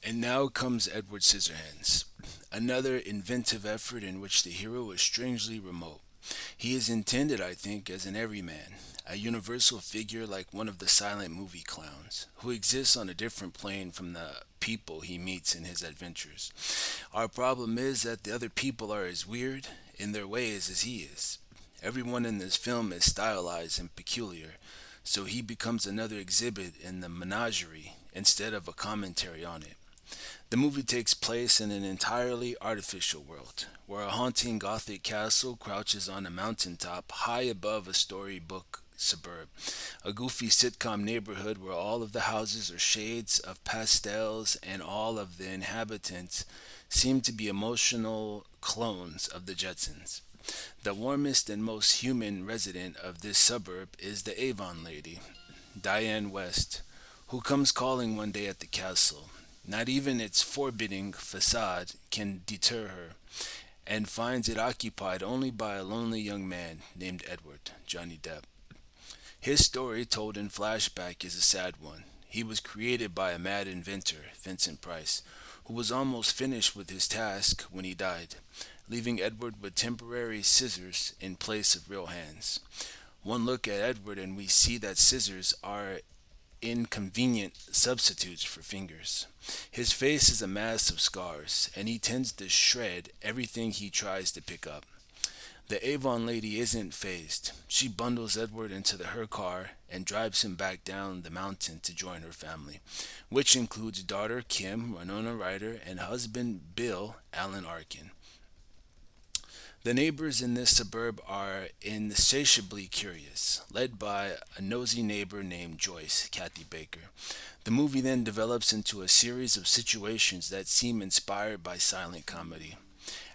And now comes Edward Scissorhands, another inventive effort in which the hero is strangely remote. He is intended, I think, as an everyman, a universal figure like one of the silent movie clowns, who exists on a different plane from the people he meets in his adventures. Our problem is that the other people are as weird in their ways as he is. Everyone in this film is stylized and peculiar, so he becomes another exhibit in the menagerie instead of a commentary on it. The movie takes place in an entirely artificial world, where a haunting Gothic castle crouches on a mountaintop high above a storybook suburb, a goofy sitcom neighborhood where all of the houses are shades of pastels and all of the inhabitants seem to be emotional clones of the Jetsons. The warmest and most human resident of this suburb is the Avon lady, Diane West, who comes calling one day at the castle. Not even its forbidding facade can deter her, and finds it occupied only by a lonely young man named Edward, Johnny Depp. His story, told in flashback, is a sad one. He was created by a mad inventor, Vincent Price, who was almost finished with his task when he died, leaving Edward with temporary scissors in place of real hands. One look at Edward and we see that scissors are inconvenient substitutes for fingers. His face is a mass of scars, and he tends to shred everything he tries to pick up. The Avon lady isn't phased. She bundles Edward into her car and drives him back down the mountain to join her family, which includes daughter Kim, Winona Ryder, and husband Bill, Alan Arkin. The neighbors in this suburb are insatiably curious, led by a nosy neighbor named Joyce, Kathy Baker. The movie then develops into a series of situations that seem inspired by silent comedy,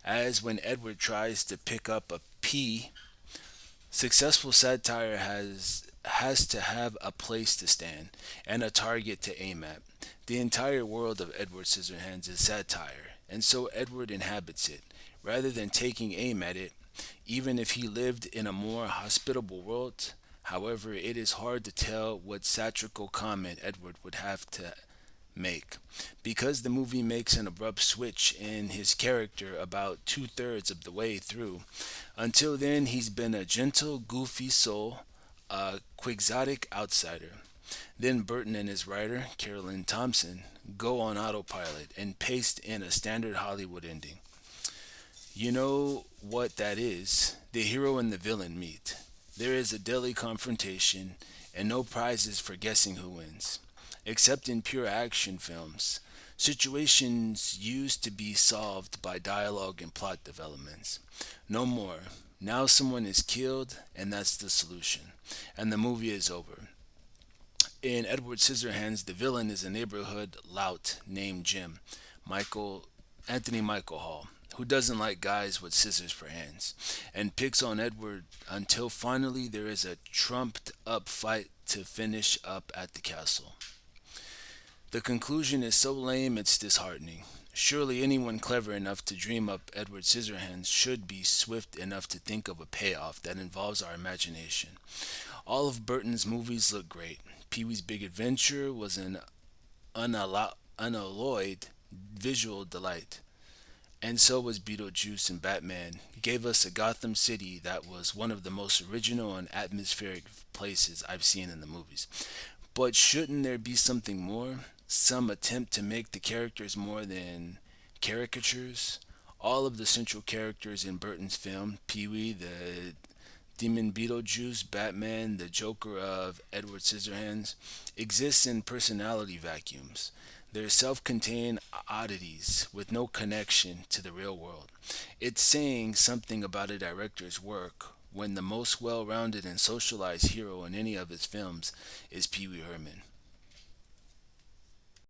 as when Edward tries to pick up a pea. Successful satire has to have a place to stand and a target to aim at. The entire world of Edward Scissorhands is satire, and so Edward inhabits it, rather than taking aim at it, even if he lived in a more hospitable world. However, it is hard to tell what satirical comment Edward would have to make, because the movie makes an abrupt switch in his character about two-thirds of the way through. Until then, he's been a gentle, goofy soul, a quixotic outsider. Then Burton and his writer, Carolyn Thompson, go on autopilot and paste in a standard Hollywood ending. You know what that is? The hero and the villain meet. There is a deadly confrontation and no prizes for guessing who wins, except in pure action films. Situations used to be solved by dialogue and plot developments. No more. Now someone is killed, and that's the solution. And the movie is over. In Edward Scissorhands, the villain is a neighborhood lout named Jim, Michael Anthony Michael Hall, who doesn't like guys with scissors for hands, and picks on Edward until finally there is a trumped up fight to finish up at the castle. The conclusion is so lame it's disheartening. Surely anyone clever enough to dream up Edward Scissorhands should be swift enough to think of a payoff that involves our imagination. All of Burton's movies look great. Pee Wee's Big Adventure was an unalloyed visual delight. And so was Beetlejuice and Batman. He gave us a Gotham City that was one of the most original and atmospheric places I've seen in the movies. But shouldn't there be something more? Some attempt to make the characters more than caricatures? All of the central characters in Burton's film, Pee Wee, the Demon Beetlejuice, Batman, the Joker of Edward Scissorhands, exists in personality vacuums. They're self contained oddities with no connection to the real world. It's saying something about a director's work when the most well rounded and socialized hero in any of his films is Pee Wee Herman.